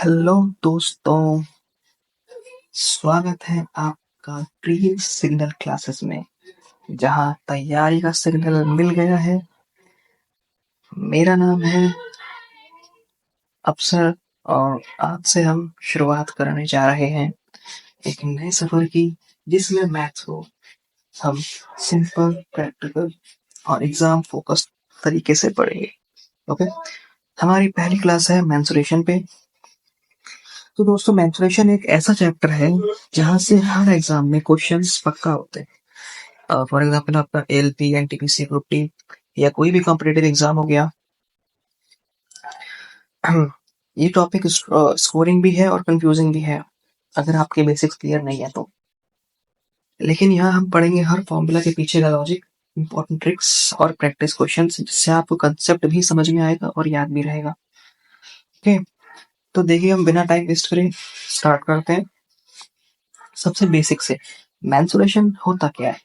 Hello दोस्तों, स्वागत है आपका प्री सिग्नल क्लासेस में, जहां तैयारी का सिग्नल मिल गया है। मेरा नाम है अफसर और आज से हम शुरुआत करने जा रहे हैं एक नए सफर की, जिसमें मैथ्स को हम सिंपल, प्रैक्टिकल और एग्जाम फोकस्ड तरीके से पढ़ेंगे। ओके, हमारी पहली क्लास है मेंसुरेशन पे। तो दोस्तों, मेंसुरेशन एक ऐसा चैप्टर है जहां से हर एग्जाम में क्वेश्चंस पक्का होते हैं। फॉर एग्जांपल आपका एलपी, एनटीपीसी, ग्रुप डी या कोई भी कॉम्पिटिटिव एग्जाम हो गया। ये टॉपिक स्कोरिंग भी है और कंफ्यूजिंग भी है अगर आपके बेसिक्स क्लियर नहीं है तो। लेकिन यहाँ हम पढ़ेंगे हर फॉर्मूला के पीछे का लॉजिक, इंपॉर्टेंट ट्रिक्स और प्रैक्टिस क्वेश्चंस, जिससे आपको कंसेप्ट भी समझ में आएगा और याद भी रहेगा। ओके, तो देखिए, हम बिना टाइम वेस्ट करे स्टार्ट करते हैं सबसे बेसिक से। मेंसुरेशन होता क्या है?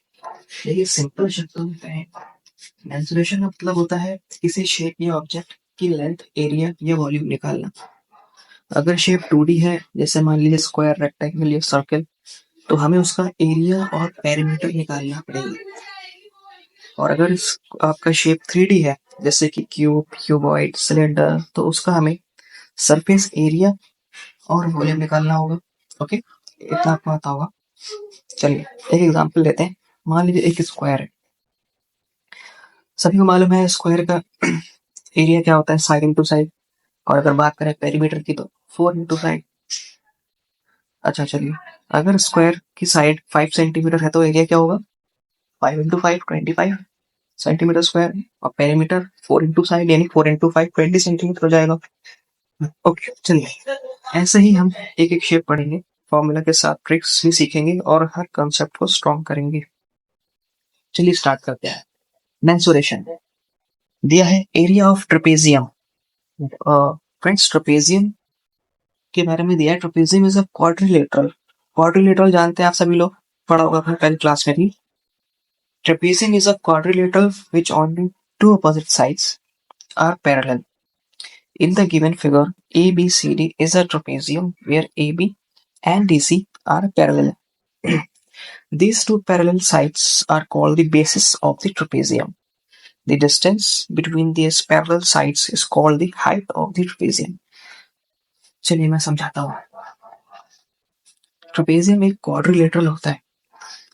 देखिए, सिंपल शब्दों में कहें, मेंसुरेशन का मतलब होता है किसी शेप या ऑब्जेक्ट की लेंथ, एरिया या वॉल्यूम निकालना। अगर शेप 2D है, जैसे मान लीजिए स्क्वायर, रेक्टेंगल या सर्कल, तो हमें उसका एरिया और पेरीमीटर निकालना पड़ेगा। और अगर आपका शेप 3D है, जैसे कि क्यूब, क्यूबॉइड, सिलेंडर, तो उसका हमें सरफेस एरिया और वॉल्यूम निकालना होगा। ओके, इतना आपको आता होगा। चलिए एक एग्जांपल लेते हैं। मान लीजिए एक स्क्वायर है। सभी को मालूम है स्क्वायर का एरिया क्या होता है, साइड इंटू साइड। और अगर बात करें पेरीमीटर की, तो 4 इंटू साइड। अच्छा, चलिए, अगर स्क्वायर की साइड 5 सेंटीमीटर है तो एरिया क्या होगा? 5 इंटू 5 25 सेंटीमीटर स्क्वायर। और पेरीमीटर 4 इंटू साइड, यानी 4 इंटू 5 20 सेंटीमीटर हो जाएगा। ओके, चलिए, ऐसे ही हम एक एक शेप पढ़ेंगे, फॉर्मूला के साथ ट्रिक्स भी सीखेंगे और हर कंसेप्ट को स्ट्रॉन्ग करेंगे। चलिए स्टार्ट करते हैं। मेंसुरेशन दिया है, area of trapezium. Friends, trapezium के बारे में दिया है। Trapezium is a quadrilateral. Quadrilateral जानते हैं आप सभी लोग, पढ़ा होगा अपने पहली क्लास में भी। Trapezium is a quadrilateral which only two opposite sides are parallel. In the given figure, ABCD is a trapezium where AB and DC are parallel. These two parallel sides are called the bases of the trapezium. The distance between these parallel sides is called the height of the trapezium. चलिए मैं समझाता हूँ। Trapezium एक quadrilateral होता है,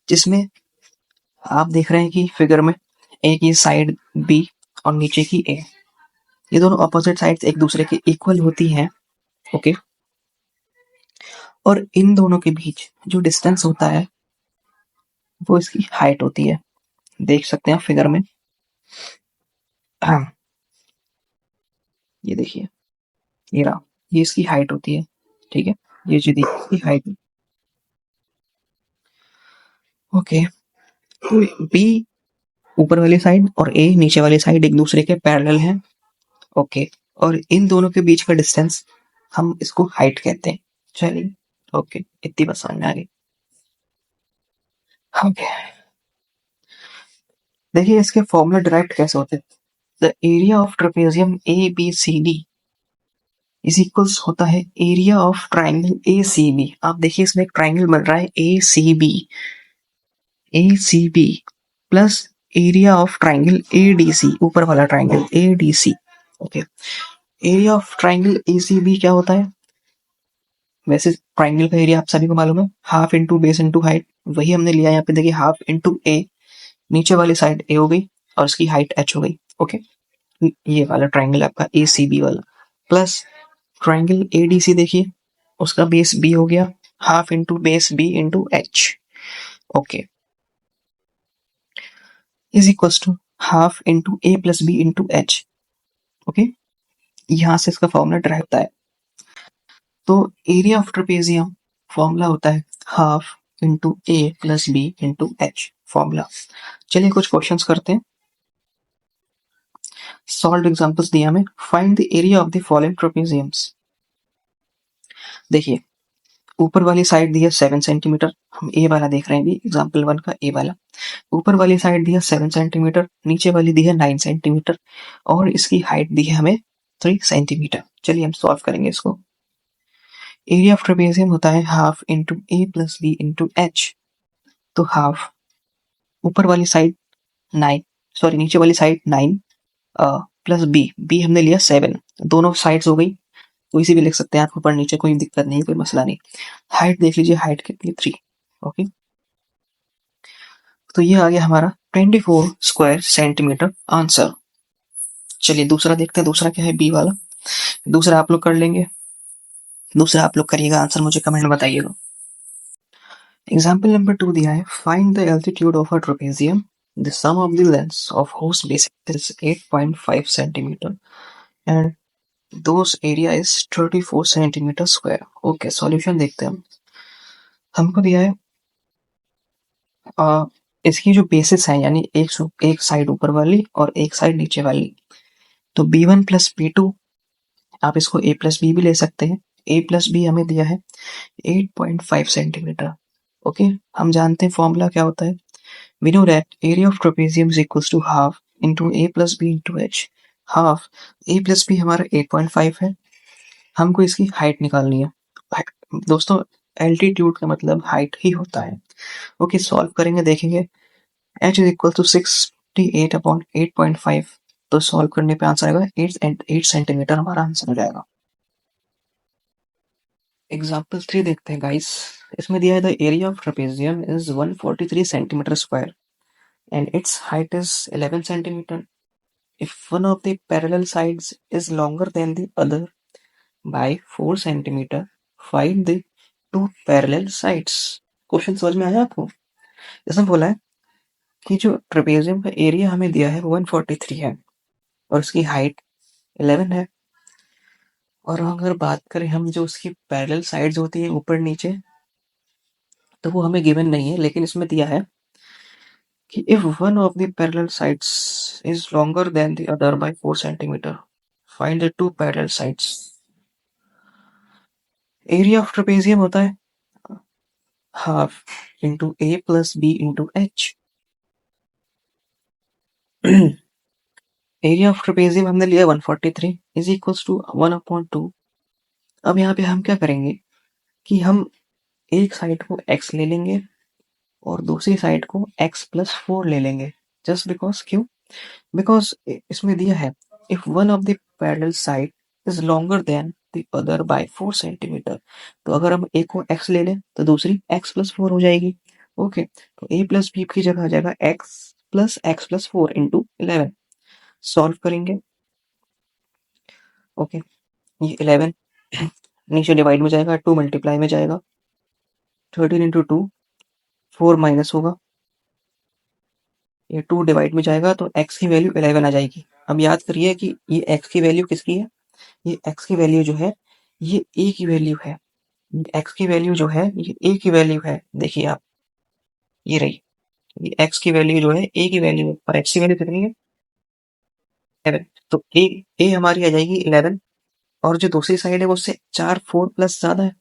जिसमें आप देख रहे हैं कि फिगर में एक ये साइड बी और नीचे की ए, ये दोनों अपोजिट साइड्स एक दूसरे के इक्वल होती हैं। ओके, और इन दोनों के बीच जो डिस्टेंस होता है वो इसकी हाइट होती है। देख सकते हैं फिगर में। हाँ, ये देखिए, ये रहा, ये इसकी हाइट होती है। ठीक है, ये जो दी इसकी हाइट। ओके, तो बी ऊपर वाली साइड और ए नीचे वाली साइड एक दूसरे के पैरेलल हैं। ओके, और इन दोनों के बीच का डिस्टेंस हम इसको हाइट कहते हैं। चलिए, ओके, इतनी बस समझ में आ गई। ओके, देखिए इसके फॉर्मूला डिराइव कैसे होते हैं। The area of trapezium A B C D is equals होता है area of triangle A C B. आप देखिए इसमें एक ट्राइंगल बन रहा है A C B plus area of triangle A D C, ऊपर वाला triangle A D C. Okay, area of triangle A C B क्या होता है? वैसे ट्राइंगल का एरिया आप सभी को मालूम है, half into base into height. वही हमने लिया यहाँ पे, देखिए हाफ इंटू ए, नीचे वाली साइड ए हो गई और इसकी हाइट एच हो गई। ओके, ये वाला ट्राइंगल आपका ए सी बी वाला, plus triangle A D C, देखिए उसका बेस बी हो गया, half into base B into H. Okay, is equal to half into A plus B into H. Okay, यहां से इसका फॉर्मूला ड्राइव होता है। तो एरिया ऑफ ट्रेपेजियम फॉर्मूला होता है half into A plus B into H, formula. चलिए कुछ क्वेश्चंस करते हैं। सॉल्व एग्जांपल्स दिया हमें। Find the area of the following trapeziums. देखिए, ऊपर वाली साइड दी है 7 सेंटीमीटर, हम ए वाला देख रहे हैं भी, एग्जांपल 1 का ए वाला। ऊपर वाली साइड दी है 7 सेंटीमीटर, नीचे वाली दी है 9 सेंटीमीटर, और इसकी हाइट दी है हमें 3 सेंटीमीटर। चलिए हम सॉल्व करेंगे इसको। एरिया ऑफ ट्रेपेजियम होता है half into A plus B into H. तो हाफ, ऊपर वाली साइड 9, सॉरी नीचे वाली साइड 9 प्लस बी, बी हमने लिया 7, दोनों साइड्स हो गई। तो इसी भी लिख सकते हैं आप, ऊपर नीचे कोई दिक्कत नहीं, कोई मसला नहीं। हाइट देख लीजिए, हाइट कितनी 3। ओके, तो ये आ गया हमारा 24 स्क्वायर सेंटीमीटर आंसर। चलिए दूसरा देखते हैं, दूसरा क्या है बी वाला। दूसरा आप लोग कर लेंगे, दूसरा आप लोग करिएगा, आंसर मुझे कमेंट में बताइएगा। एग्जाम्पल नंबर 2 दिया है, find the altitude of a trapezium, the sum of the lengths of whose base is 8.5 centimeter and those area is 34 centimeter square। Okay, solution देखते हैं हम। हमको दिया है इसकी जो बेसिस है, यानी एक साइड ऊपर वाली और एक साइड नीचे वाली। तो b1 प्लस b2, आप इसको a प्लस बी भी ले सकते हैं। a प्लस बी हमें दिया है 8.5 सेंटीमीटर। ओके, हम जानते हैं फॉर्मूला क्या होता है। We know that area of trapezium is equals to half into a plus b into h। Half a plus B हमारा 8.5 है, हमको इसकी हाइट निकालनी है। दोस्तों, एल्टीट्यूड का मतलब हाइट ही होता है। ओके, सॉल्व करेंगे, देखेंगे h is equal to 68 upon 8.5। तो सॉल्व करने पे आंसर आएगा 8 सेंटीमीटर, हमारा आंसर हो जाएगा। एग्जाम्पल 3 देखते हैं गाइस। इसमें दिया है the area of trapezium is 143 centimetre square and its height is 11 centimeter. If one of the parallel sides is longer than the other by 4 centimeter, find the two parallel sides। Question समझ में आया आपको? इसमें बोला है कि जो trapezium का एरिया हमें दिया है वो 143 है और उसकी हाइट 11 है। और अगर बात करें हम जो उसकी पैरेलल साइड्स होती है ऊपर नीचे, तो वो हमें गिवन नहीं है, लेकिन इसमें दिया है कि if one of the parallel sides is longer than the other by 4 centimeter, find the two parallel sides। Area of trapezium होता है half into A plus B into H. Area of trapezium हमने लिया 143 is equals to 1/2। अब यहाँ पे हम क्या करेंगे कि हम एक साइड को x ले लेंगे और दूसरी साइड को x प्लस 4 ले लेंगे। जस्ट बिकॉज, क्यों? बिकॉज इसमें दिया है if one of the parallel side is longer than the other by 4 centimetre. तो अगर हम एक को x ले लें तो दूसरी x प्लस 4 हो जाएगी। ओके, तो a प्लस बी की जगह आ जाएगा x प्लस 4 इंटू 11। सॉल्व करेंगे। ओके, ये 11 नीचे डिवाइड में जाएगा, 2 मल्टीप्लाई में जाएगा, 13 इंटू 2 4 माइनस होगा, ये 2 डिवाइड में जाएगा तो x की वैल्यू 11 आ जाएगी। अब याद करिए कि ये x की वैल्यू किसकी है, ये x की वैल्यू जो है ये a की वैल्यू है। x की वैल्यू जो है ये a की वैल्यू है। देखिए आप, ये रही, ये x की वैल्यू जो है a की वैल्यू है और x की वैल्यू कितनी है 11। तो a हमारी आ जाएगी 11 और जो दूसरी साइड है वो उससे 4 प्लस ज्यादा है,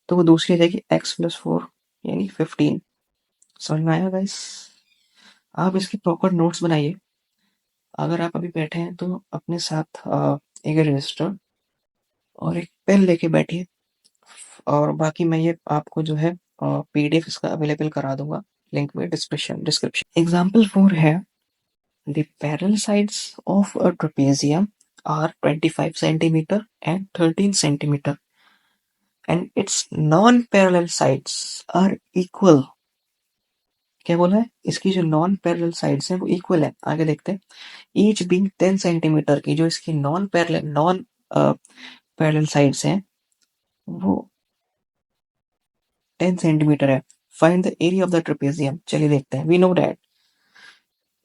तो वो दूसरी आ जाएगी x प्लस 4 यानी 15। समझ में आया गाइस? आप इसके प्रॉपर नोट्स बनाइए। अगर आप अभी बैठे हैं तो अपने साथ एक रजिस्टर और एक पेन लेके बैठिए, और बाकी मैं ये आपको जो है पीडीएफ इसका अवेलेबल करा दूंगा, लिंक में डिस्क्रिप्शन। एग्जाम्पल 4 है, the parallel sides of a trapezium are 25 centimetre and 13 centimetre and its non parallel sides are equal. क्या बोला है? इसकी जो नॉन पैरेलल साइड्स हैं वो इक्वल है। आगे देखते हैं, ईच बीइंग 10 सेंटीमीटर की जो इसकी नॉन पैरेलल साइड्स हैं वो 10 सेंटीमीटर है। Find the area of the trapezium. चलिए देखते हैं। We know that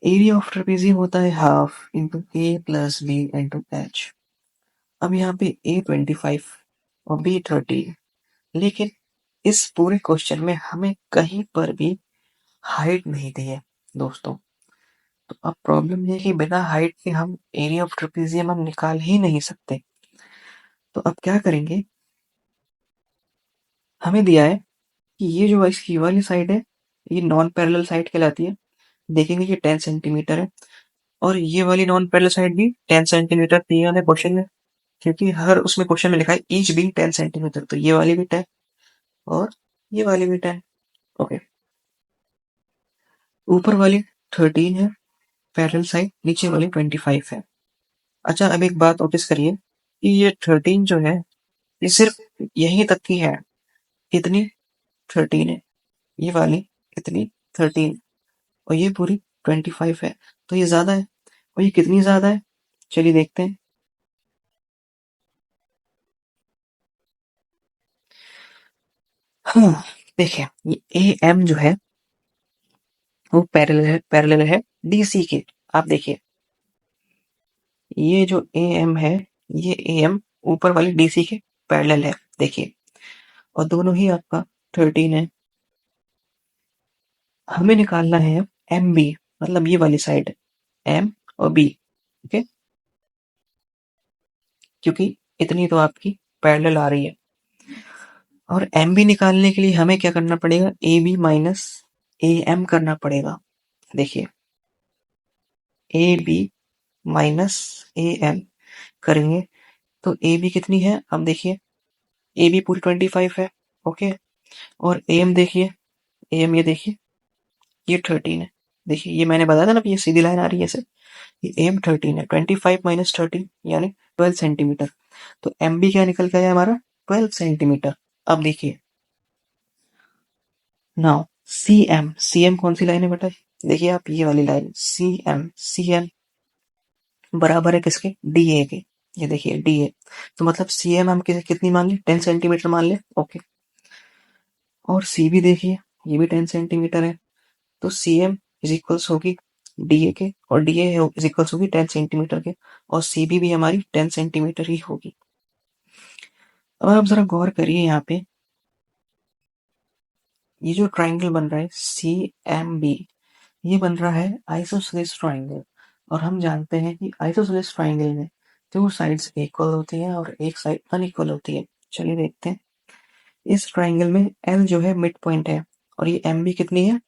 area of trapezium होता है half into A plus B into H. अब यहाँ पे ए 25 और बी 30, लेकिन इस पूरे क्वेश्चन में हमें कहीं पर भी हाइट नहीं दी है दोस्तों। तो अब प्रॉब्लम ये है कि बिना हाइट के हम एरिया ऑफ ट्रेपेजियम हम निकाल ही नहीं सकते। तो अब क्या करेंगे, हमें दिया है कि ये जो इसकी वाली साइड है ये नॉन पैरेलल साइड कहलाती है। देखेंगे कि 10 सेंटीमीटर है और ये वाली नॉन पैरेलल साइड भी 10 सेंटीमीटर दी है क्वेश्चन में। क्योंकि हर उसमें क्वेश्चन में लिखा है ईच बीइंग 10 सेंटीमीटर, तो ये वाली भी 10 और ये वाली भी 10। ओके, ऊपर वाली 13 है पैरेलल साइड, नीचे वाली 25 है। अच्छा, अब एक बात नोटिस करिए कि ये 13 जो है ये सिर्फ यहीं तक की है, इतनी 13 है, ये वाली इतनी 13 और ये पूरी 25 है, तो ये ज्यादा है। और ये कितनी ज्यादा है, चलिए देखते हैं। हाँ, देखिए ये ए एम जो है वो पैरेलल है डीसी के। आप देखिए ये जो ए एम है, ये ए एम ऊपर वाली डीसी के पैरेलल है, देखिए, और दोनों ही आपका 13 है। हमें निकालना है एम बी, मतलब ये वाली साइड एम और बी। ओके, क्योंकि इतनी तो आपकी पैरेलल आ रही है। और एम बी निकालने के लिए हमें क्या करना पड़ेगा, A B minus A M करना पड़ेगा। देखिए A B minus A M करेंगे तो ए बी कितनी है, अब देखिए ए बी पूरी 25 है। ओके, और ए एम देखिए, ए एम ये देखिए ये 13 है। देखिए ये मैंने बताया था ना, ये सीधी लाइन आ रही है ऐसे, ये एम 13 है, 25 माइनस 13 यानी 12 सेंटीमीटर। तो एम बी क्या निकल के आया हमारा, 12 सेंटीमीटर। अब देखिए नाउ सी एम कौन सी लाइन है बेटा, देखिए आप ये वाली लाइन सी एम बराबर है किसके, डी ए के। ये देखिए डी ए, तो मतलब सी एम हम कितनी मान ली, 10 सेंटीमीटर मान ले। ओके, और सी भी देखिए ये भी 10 सेंटीमीटर है, तो सी एम इज इक्वल्स होगी डी ए के, और डी ए इज इक्वल्स होगी 10 सेंटीमीटर के, और सी बी भी हमारी 10 सेंटीमीटर ही होगी। अब आप जरा गौर करिए यहाँ पे, ये जो ट्राइंगल बन रहा है सी एम बी, ये बन रहा है आइसोसेलेस ट्राइंगल। और हम जानते हैं कि आइसोसेलेस ट्राइंगल में दो साइड्स इक्वल होती हैं और एक साइड अनइक्वल होती है। चलिए देखते हैं, इस ट्राइंगल में एल जो है मिड पॉइंट है, और ये एम बी कितनी है,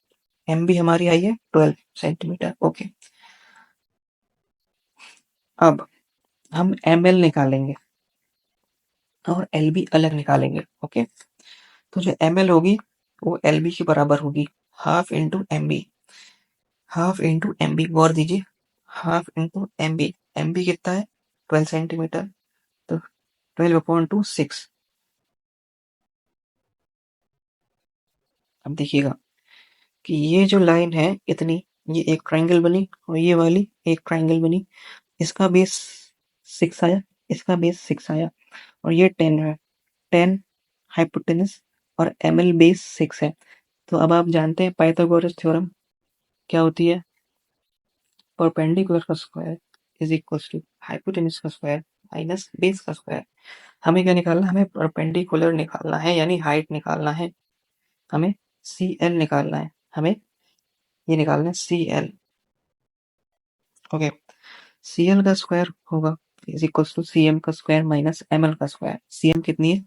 एम बी हमारी आई है 12 सेंटीमीटर। ओके, अब हम एम एल निकालेंगे और एल बी अलग निकालेंगे। ओके, तो जो एम एल होगी वो एल बी के बराबर होगी, half into M B, half into M B, गौर दीजिए, हाफ इंटू एम बी कितना है 12 सेंटीमीटर, तो 12 अपॉन टू 6। अब देखिएगा कि ये जो लाइन है इतनी, ये एक ट्राइंगल बनी और ये वाली एक ट्राइंगल बनी, इसका बेस 6 आया, इसका बेस 6 आया, और ये 10 है, 10 हाइपोटेनस और एम एल बेस 6 है। तो अब आप जानते हैं पाइथागोरस थ्योरम क्या होती है, परपेंडिकुलर का square is equal to hypotenuse का स्क्वायर माइनस बेस का स्क्वायर। हमें क्या निकालना है, हमें परपेंडिकुलर निकालना है, यानी हाइट निकालना है, हमें सी एल निकालना है, हमें ये निकालना है C L. Okay, C L का स्क्वायर होगा is equal to C M का स्क्वायर माइनस एम एल का स्क्वायर। सी एम कितनी है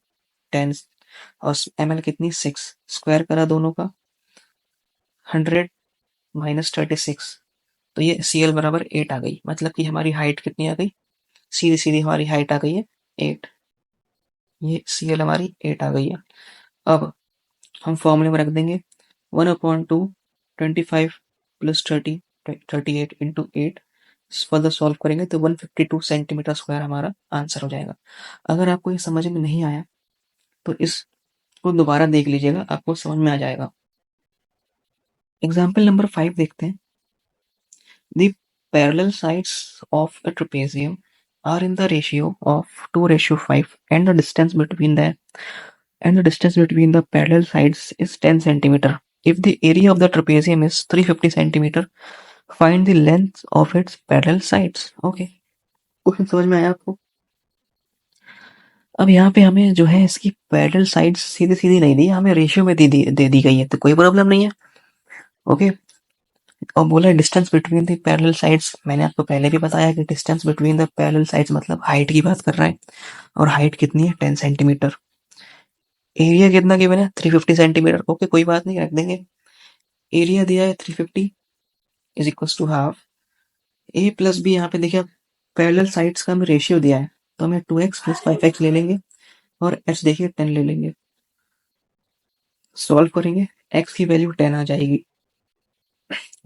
10 और एम एल कितनी 6, स्क्वायर करा दोनों का 100 माइनस 36, तो ये सी एल बराबर 8 आ गई। मतलब कि हमारी हाइट कितनी आ गई, सीधी सीधी हमारी हाइट आ गई है 8, ये सी एल हमारी 8 आ गई है। अब हम फॉर्मूले में रख देंगे 1/2 25 प्लस 38 इंटू 8, फर्दर सॉल्व करेंगे तो 152 सेंटीमीटर स्क्वायर हमारा आंसर हो जाएगा। अगर आपको ये समझ में नहीं आया तो इसको दोबारा देख लीजिएगा, आपको समझ में आ जाएगा। एग्जाम्पल नंबर 5 देखते हैं। The parallel sides of a trapezium are in the ratio of 2:5, and the distance between the parallel sides is 10 centimeter. If the area of the trapezium is 350 centimeter, find the length of its parallel sides. Okay, question समझ में आया आपको। अब यहाँ पे हमें जो है इसकी पैरेलल साइड्स सीधी सीधी नहीं दी, हमें रेशियो में दे दी गई है, तो कोई प्रॉब्लम नहीं है। ओके, और बोला distance between the parallel sides, मैंने आपको पहले भी बताया कि distance between the parallel sides मतलब हाइट की बात कर रहा है, और हाइट कितनी है 10 सेंटीमीटर। एरिया कितना गिवन है 350 सेंटीमीटर। ओके, कोई बात नहीं, रख देंगे। एरिया दिया है 350 is equal to half A plus B. यहाँ पे देखिए पैरेलल साइड्स का हमें रेशियो दिया है, तो हमें 2x प्लस 5x ले लेंगे और h देखिए 10 ले लेंगे। सॉल्व करेंगे, x की वैल्यू 10 आ जाएगी।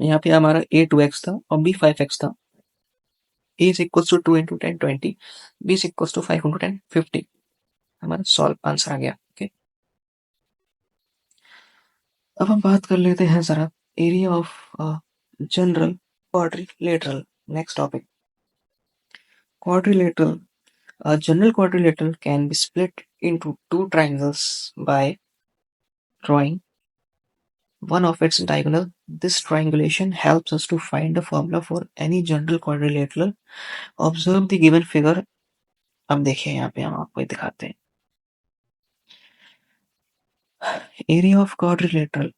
यहाँ पे हमारा a 2x था और b 5x था। a is equals to 2 into 10 20, b is equals to 5 into 10 50। हमारा सॉल्व आंसर आ गया। ओके, अब हम बात कर लेते हैं जरा area of general quadrilateral. Next topic, quadrilateral. A general quadrilateral can be split into two triangles by drawing one of its diagonal. This triangulation helps us to find the formula for any general quadrilateral. Observe the given figure. अब देखिए यहाँ पे हम आपको दिखाते हैं area of quadrilateral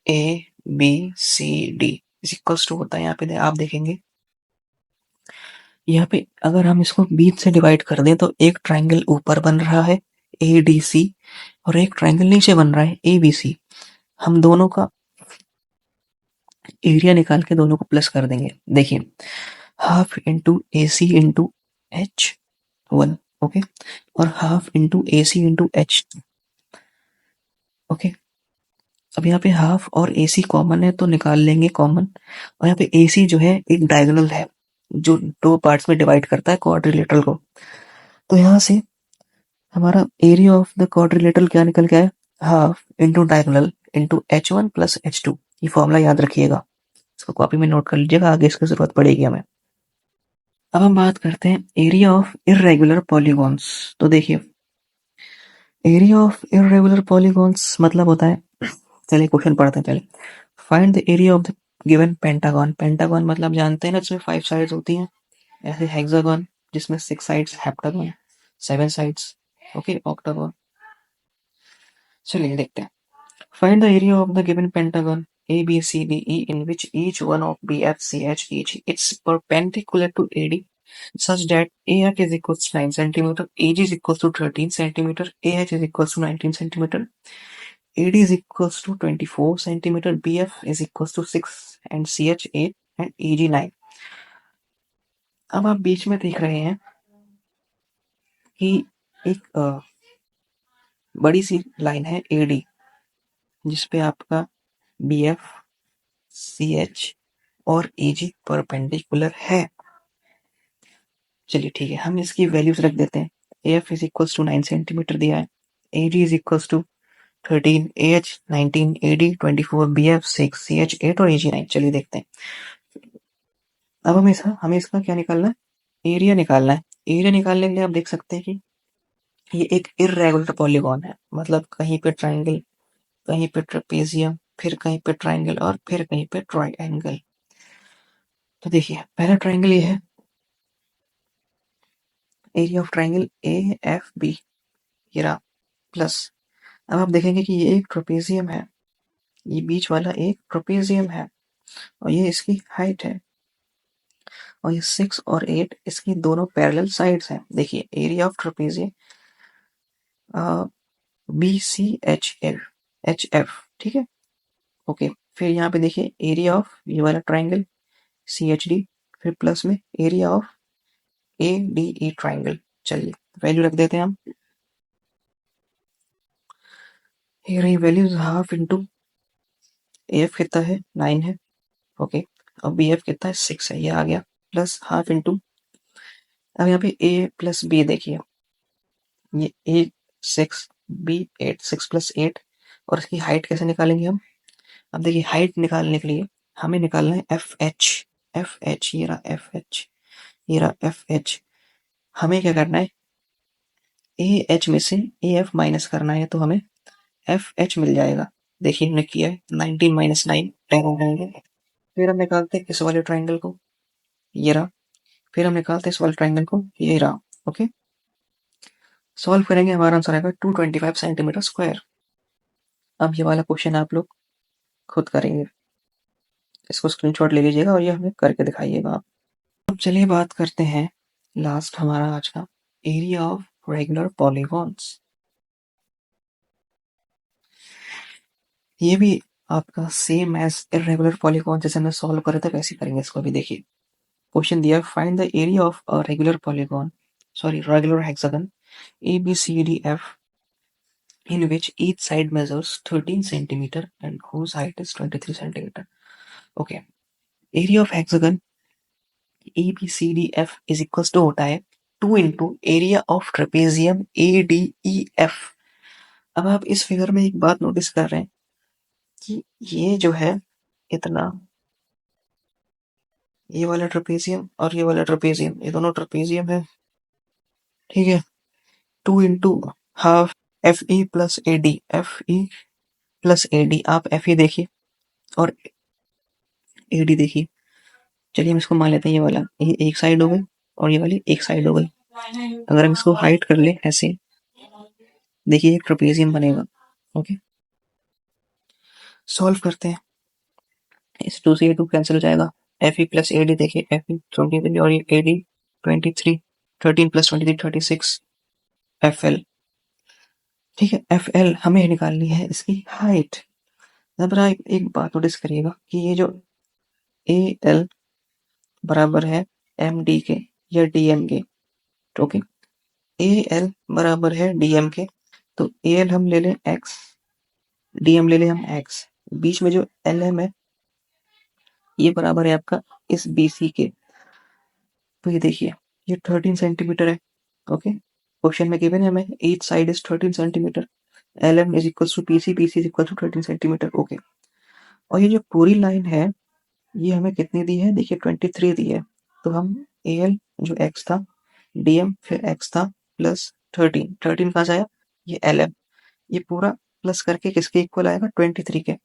A B C D is equals to होता है। यहाँ पे आप देखेंगे, यहाँ पे अगर हम इसको बीच से डिवाइड कर दें तो एक ट्राइंगल ऊपर बन रहा है ए डी सी और एक ट्राइंगल नीचे बन रहा है ए बी सी। हम दोनों का एरिया निकाल के दोनों को प्लस कर देंगे। देखिए, हाफ इंटू ए सी इंटू एच वन, ओके, और हाफ इंटू ए सी इंटू एच, ओके। अब यहाँ पे हाफ और ए सी कॉमन है तो निकाल लेंगे कॉमन। और यहाँ पे ए सी जो है एक डायगोनल है जो दो पार्ट्स में डिवाइड करता है क्वाड्रिलेटरल को। तो यहाँ से हमारा एरिया ऑफ द क्वाड्रिलेटरल क्या निकल गया है, half into diagonal into H one plus H two. ये फॉर्मूला याद रखिएगा, इसको कॉपी में नोट कर लीजिएगा, आगे इसकी जरूरत पड़ेगी हमें। अब हम बात करते हैं एरिया ऑफ इर्रेगुलर पॉलीगॉन्स। तो देखिए, एरिया ऑफ इर्रेगुलर पॉलीगॉन्स मतलब होता है, चलिए क्वेश्चन पढ़ते हैं पहले। Find the area of the given pentagon. Pentagon मतलब जानते हैं ना, जिसमें 5 साइड्स होती हैं। ऐसे हेक्सागन जिसमें 6 sides, heptagon 7 sides, okay, octagon. चलिए देखते हैं। Find the area of the given pentagon ABCDE in which each one of BFCH is perpendicular to AD such that AF is equals to 9 centimeter, AG is equals to 13 centimeter, AH is equals to 19 centimeter, AD is equals to 24 centimeter, BF is equals to 6 and CH 8 and AG 9। अब आप बीच में देख रहे हैं कि एक बड़ी सी line है AD जिसपे आपका BF, CH और AG परपेंडिकुलर है। चलिए ठीक है, हम इसकी वैल्यूज रख देते हैं। AF is equals to 9 centimetre दिया है, AG is equals to 13, AH 19, AD 24, BF 6, CH 8 और AG 9। चलिए देखते हैं। अब हमें इसका क्या निकालना है, एरिया निकालना है। एरिया निकालने के लिए आप देख सकते हैं कि ये एक इर्रेगुलर पॉलीगॉन है, मतलब कहीं पे ट्राइंगल, कहीं पे ट्रेपेजियम, फिर कहीं पे ट्राइंगल और फिर कहीं पे ट्राइंगल। तो देखिए, पहला ट्राइंगल ये है, area of triangle A F B, ये रहा, प्लस। अब आप देखेंगे कि ये एक ट्रेपेजियम है, ये बीच वाला एक ट्रेपेजियम है और ये इसकी हाइट है और ये 6 और 8 इसकी दोनों पैरेलल साइड्स हैं। देखिए, area of trapezium B C H F, ठीक है, ओके। फिर यहाँ पे देखिए एरिया ऑफ ये वाला ट्राइंगल सी एच डी, फिर प्लस में area of A D E triangle. चलिए वैल्यू रख देते हैं हम। ये रही वैल्यूज, हाफ इंटू एफ कितना है 9 है, ओके, और बी एफ कितना है 6 है, ये आ गया, प्लस हाफ इंटू, अब यहाँ पे ए प्लस बी देखिए, ये ए 6 बी 8, 6 प्लस 8, और इसकी हाइट कैसे निकालेंगे हम। अब देखिए, हाइट निकालने के लिए हमें निकालना है एफ एच। एफ एच, ये रहा एफ एच, ये रहा एफ एच। हमें क्या करना है, ए एच में से ए एफ माइनस करना है, तो हमें एफ एच मिल जाएगा। देखिए हमने किया है, 19 माइनस 9 10 हो जाएंगे। फिर हम निकालते हैं इस वाले ट्राइंगल को, ये रहा, फिर हम निकालते हैं इस वाले ट्राइंगल को, ये रहा, ओके। सॉल्व करेंगे, हमारा आंसर आएगा 225 सेंटीमीटर स्क्वायर। अब ये वाला क्वेश्चन आप लोग खुद करेंगे, इसको स्क्रीनशॉट ले लीजिएगा और ये हमें करके दिखाइएगा आप। अब चलिए बात करते हैं लास्ट हमारा आज का, एरिया ऑफ रेगुलर पॉलीगॉन्स। ये भी आपका सेम एज इरेगुलर पॉलीगॉन जैसे हमने सॉल्व करे थे वैसे करेंगे इसको भी। देखिए, क्वेश्चन दिया, find the area of a regular hexagon ABCDF in which each side measures 13 centimeter and whose height is 23 centimeter. Okay, area of hexagon ABCDF is equals to होता है 2 into area of trapezium ADEF. अब आप इस figure में एक बात notice कर रहे हैं कि ये जो है इतना, ये वाला ट्रेपेजियम और ये वाला ट्रेपेजियम, ये दोनों ट्रेपेजियम है, ठीक है। 2 into half FE plus AD, FE plus AD, आप FE देखिए और AD देखिए। चलिए हम इसको मान लेते हैं, ये वाला ये एक साइड हो गई और ये वाली एक साइड हो गई। अगर हम इसको हाइट कर ले ऐसे, देखिए एक ट्रेपेजियम बनेगा। ओके, सॉल्व करते हैं। इस 2 से ये 2 कैंसिल हो जाएगा। FE प्लस AD देखिए, FE 23 और ये AD 23, 13 प्लस 23 36 FL, ठीक है। FL हमें निकालनी है इसकी हाइट। जरा एक बात नोटिस करिएगा कि ये जो AL बराबर है MD के या DM के, ओके। AL बराबर है DM के, तो AL हम ले लें X, DM ले लें हम X, बीच में जो LM है ये बराबर है आपका इस BC के। तो ये देखिए ये 13 सेंटीमीटर है, ओके। क्वेश्चन में गिवन है हमें each side is 13 centimetre, LM is equal to PC, PC is equal to 13 centimetre, okay. और ये जो पूरी लाइन है ये हमें कितनी दी है, देखिए 23 दी है। तो हम AL जो X था, DM फिर X था प्लस 13, 13 कहाँ से आया, ये LM, ये पूरा प्लस करके किसके इक्वल आएगा, 23 के।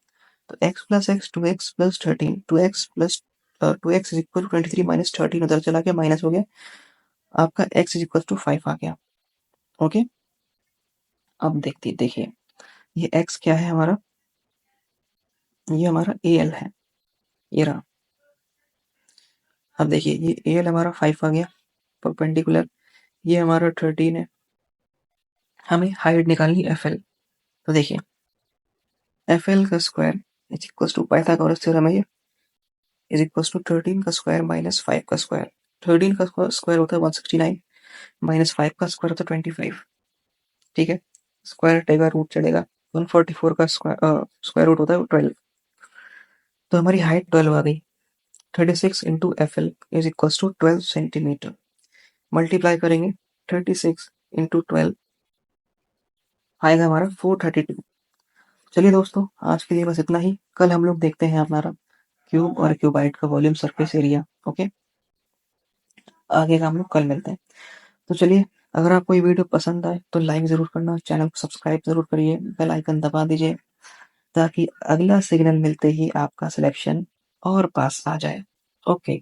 तो x plus x 2x plus 13, 2x plus 2x is equal to 23 minus 13, उधर चला गया माइनस हो गया, आपका x इज इक्वल टू 5 आ गया, ओके। अब देखिए ये x क्या है हमारा, ये हमारा AL है, ये रहा। अब देखिए ये AL हमारा 5 आ गया परपेंडिकुलर, ये हमारा 13 है। हमें हाइट निकालनी FL, तो देखिए FL का square is equal to Pythagoras theorem है ये, इज इक्वल टू 13 का स्क्वायर माइनस 5 का स्क्वायर। 13 का स्क्वायर होता है 169 माइनस 5 का स्क्वायर होता है 25, ठीक है। स्क्वायर हटेगा रूट चढ़ेगा, 144 का स्क्वायर रूट होता है 12, तो हमारी हाइट 12 आ गई। 36 into FL is equal to 12 centimetre, multiply करेंगे 36 इंटू 12 आएगा हमारा 432। चलिए दोस्तों आज के लिए बस इतना ही, कल हम लोग देखते हैं हमारा क्यूब और क्यूबाइड का वॉल्यूम सरफेस एरिया, ओके। आगे का हम लोग कल मिलते हैं। तो चलिए, अगर आपको ये वीडियो पसंद आए तो लाइक जरूर करना, चैनल को सब्सक्राइब जरूर करिए, बेल आइकन दबा दीजिए ताकि अगला सिग्नल मिलते ही आपका सिलेक्शन और पास आ जाए, ओके।